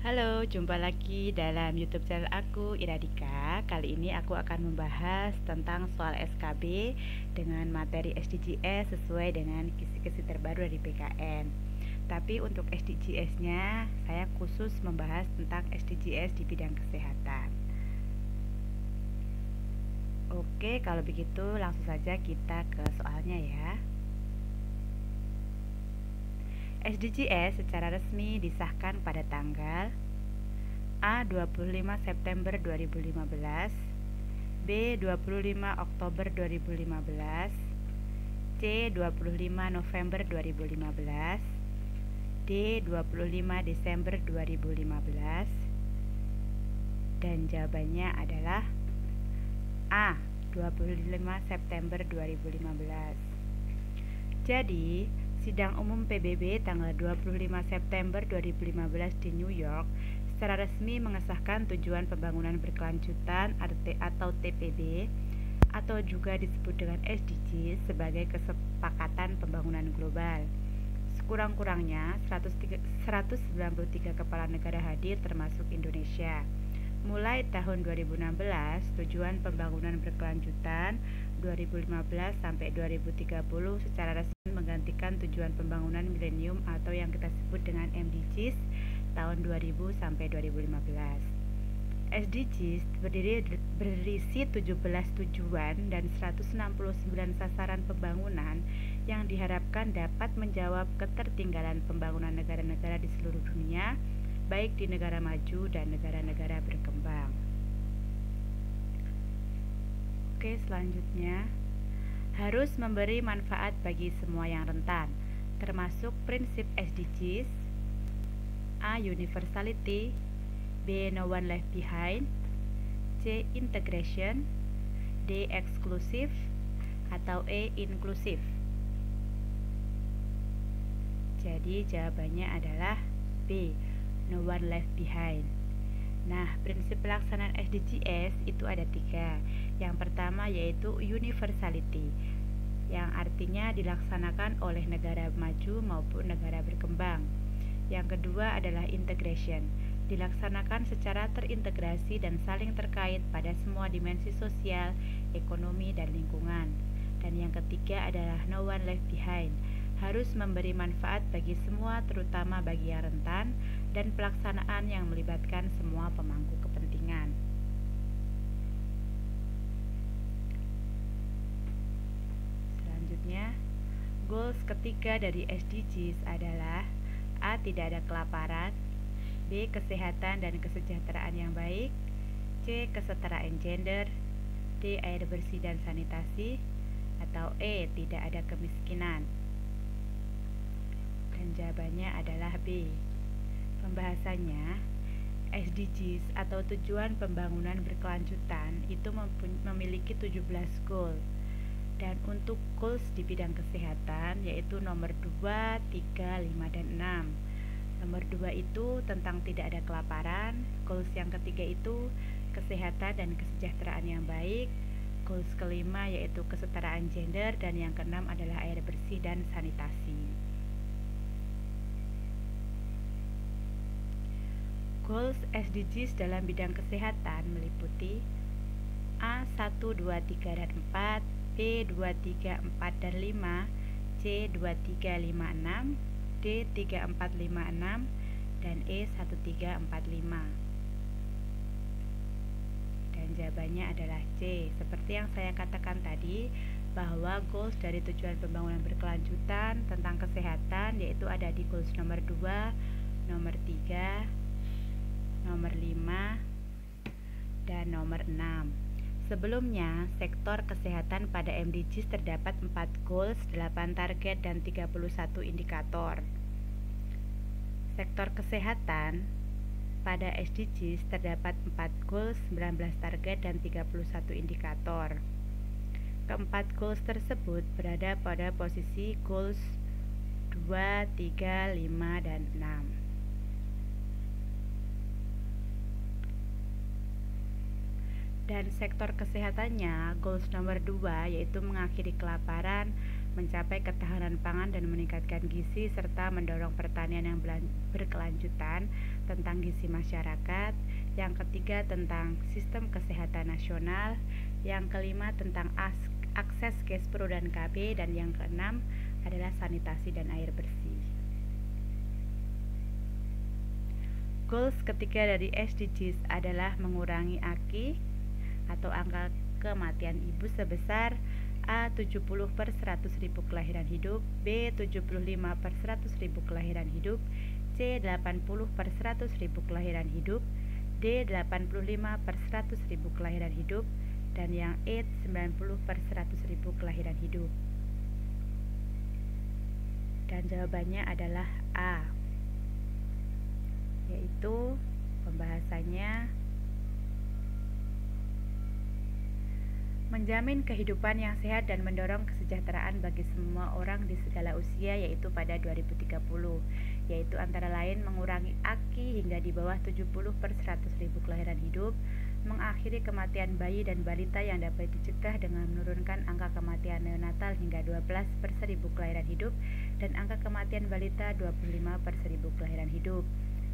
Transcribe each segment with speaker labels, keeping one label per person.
Speaker 1: Halo, jumpa lagi dalam YouTube channel aku, Iradika. Kali ini aku akan membahas tentang soal SKB dengan materi SDGs sesuai dengan kisi-kisi terbaru dari PKN. Tapi untuk SDGs-nya, saya khusus membahas tentang SDGs di bidang kesehatan. Oke, kalau begitu langsung saja kita ke soalnya ya. SDGs secara resmi disahkan pada tanggal A. 25 September 2015, B. 25 Oktober 2015, C. 25 November 2015, D. 25 Desember 2015, dan jawabannya adalah A. 25 September 2015. Jadi, sidang umum PBB tanggal 25 September 2015 di New York secara resmi mengesahkan tujuan pembangunan berkelanjutan atau TPB atau juga disebut dengan SDGs sebagai kesepakatan pembangunan global. Sekurang-kurangnya 193 kepala negara hadir termasuk Indonesia. Mulai tahun 2016, tujuan pembangunan berkelanjutan 2015 sampai 2030 secara resmi menggantikan tujuan pembangunan milenium atau yang kita sebut dengan MDGs tahun 2000 sampai 2015. SDGs berisi 17 tujuan dan 169 sasaran pembangunan yang diharapkan dapat menjawab ketertinggalan pembangunan negara-negara di seluruh dunia, baik di negara maju dan negara-negara berkembang. Oke, selanjutnya harus memberi manfaat bagi semua yang rentan, termasuk prinsip SDGs. A. Universality, B. No one left behind, C. Integration, D. Exclusive, atau E. Inclusive. Jadi jawabannya adalah B. No one left behind. Nah, prinsip pelaksanaan SDGs itu ada 3. Yang pertama yaitu universality, yang artinya dilaksanakan oleh negara maju maupun negara berkembang. Yang kedua adalah integration, dilaksanakan secara terintegrasi dan saling terkait pada semua dimensi sosial, ekonomi, dan lingkungan. Dan yang ketiga adalah no one left behind, harus memberi manfaat bagi semua terutama bagi yang rentan dan pelaksanaan yang melibatkan semua pemangku kepentingan. Selanjutnya, goals ketiga dari SDGs adalah A. Tidak ada kelaparan, B. Kesehatan dan kesejahteraan yang baik, C. Kesetaraan gender, D. Air bersih dan sanitasi, atau E. Tidak ada kemiskinan. Dan jawabannya adalah B. Pembahasannya, SDGs atau tujuan pembangunan berkelanjutan itu memiliki 17 goal. Dan untuk goals di bidang kesehatan yaitu nomor 2, 3, 5, dan 6. Nomor 2 itu tentang tidak ada kelaparan, goals yang ketiga itu kesehatan dan kesejahteraan yang baik, goals kelima yaitu kesetaraan gender, dan yang keenam adalah air bersih dan sanitasi. Goals SDGs dalam bidang kesehatan meliputi A. 1, 2, 3, dan 4, B. 2, 3, 4, dan 5, C. 2, 3, 5, 6, D. 3, 4, 5, 6, dan E. 1, 3, 4, 5. Dan jawabannya adalah C. Seperti yang saya katakan tadi, bahwa goals dari tujuan pembangunan berkelanjutan tentang kesehatan yaitu ada di goals nomor 2, nomor 3, nomor 5, dan nomor 6. Sebelumnya, sektor kesehatan pada MDGs terdapat 4 goals, 8 target, dan 31 indikator. Sektor kesehatan pada SDGs terdapat 4 goals, 19 target, dan 31 indikator. Keempat goals tersebut berada pada posisi goals 2, 3, 5, dan 6. Dan sektor kesehatannya, goals nomor 2 yaitu mengakhiri kelaparan, mencapai ketahanan pangan dan meningkatkan gizi serta mendorong pertanian yang berkelanjutan tentang gizi masyarakat, yang ketiga tentang sistem kesehatan nasional, yang kelima tentang akses Kespro dan KB, dan yang keenam adalah sanitasi dan air bersih. Goals ketiga dari SDGs adalah mengurangi AKI atau angka kematian ibu sebesar A 70 per 100.000 kelahiran hidup, B 75 per 100.000 kelahiran hidup, C 80 per 100.000 kelahiran hidup, D 85 per 100.000 kelahiran hidup, dan yang E 90 per 100.000 kelahiran hidup. Dan jawabannya adalah A, yaitu pembahasannya menjamin kehidupan yang sehat dan mendorong kesejahteraan bagi semua orang di segala usia, yaitu pada 2030, yaitu antara lain mengurangi AKI hingga di bawah 70 per 100.000 kelahiran hidup, mengakhiri kematian bayi dan balita yang dapat dicegah dengan menurunkan angka kematian neonatal hingga 12 per 1000 kelahiran hidup, dan angka kematian balita 25 per 1000 kelahiran hidup,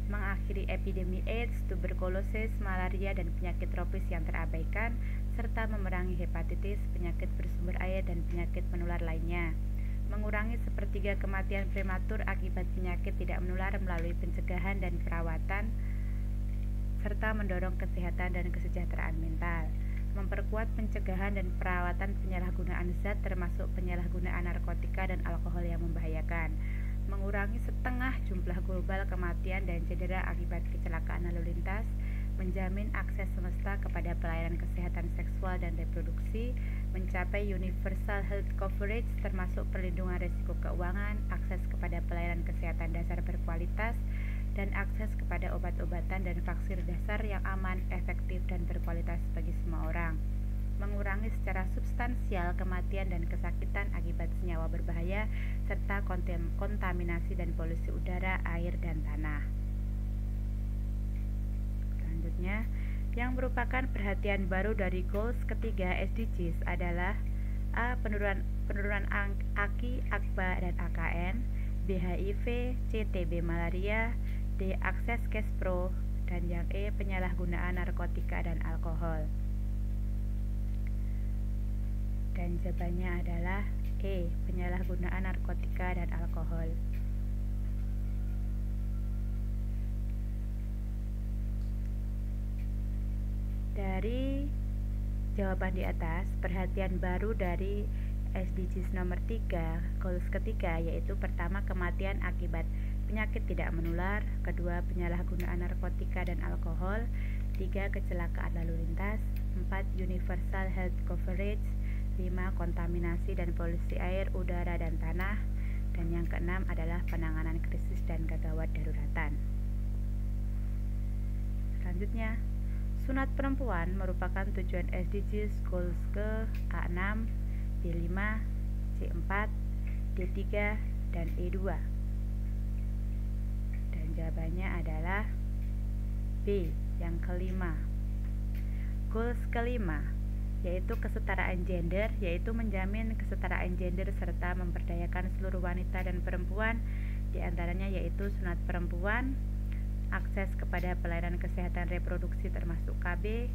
Speaker 1: mengakhiri epidemi AIDS, tuberkulosis, malaria, dan penyakit tropis yang terabaikan, serta memerangi hepatitis, penyakit bersumber air, dan penyakit menular lainnya, mengurangi sepertiga kematian prematur akibat penyakit tidak menular melalui pencegahan dan perawatan, serta mendorong kesehatan dan kesejahteraan mental, memperkuat pencegahan dan perawatan penyalahgunaan zat termasuk penyalahgunaan narkotika dan alkohol yang membahayakan, mengurangi setengah jumlah global kematian dan cedera akibat kecelakaan lalu lintas, menjamin akses semesta kepada pelayanan kesehatan seksual dan reproduksi, mencapai universal health coverage termasuk perlindungan risiko keuangan, akses kepada pelayanan kesehatan dasar berkualitas, dan akses kepada obat-obatan dan vaksin dasar yang aman, efektif, dan berkualitas bagi semua orang, mengurangi secara substansial kematian dan kesakitan akibat senyawa berbahaya, serta kontaminasi dan polusi udara, air, dan tanah. Selanjutnya, yang merupakan perhatian baru dari goals ketiga SDGs adalah A. Penurunan AKI, AKBA, dan AKN, B. HIV, C. TB malaria, D. akses Kespro, dan yang E. penyalahgunaan narkotika dan alkohol. Dan jawabannya adalah E. penyalahgunaan narkotika dan alkohol. Dari jawaban di atas, perhatian baru dari SDGs nomor 3, goals ketiga, yaitu pertama kematian akibat penyakit tidak menular, kedua penyalahgunaan narkotika dan alkohol, 3 kecelakaan lalu lintas, 4 universal health coverage, 5 kontaminasi dan polusi air, udara, dan tanah, dan yang keenam adalah penanganan krisis dan gawat daruratan. Selanjutnya, sunat perempuan merupakan tujuan SDGs goals ke A6, B5, C4, D3, dan E2. Dan jawabannya adalah B, yang kelima. Goals kelima yaitu kesetaraan gender, yaitu menjamin kesetaraan gender serta memberdayakan seluruh wanita dan perempuan, diantaranya yaitu sunat perempuan, akses kepada pelayanan kesehatan reproduksi termasuk KB,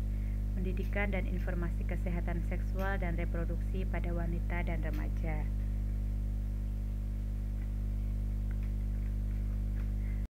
Speaker 1: pendidikan dan informasi kesehatan seksual dan reproduksi pada wanita dan remaja.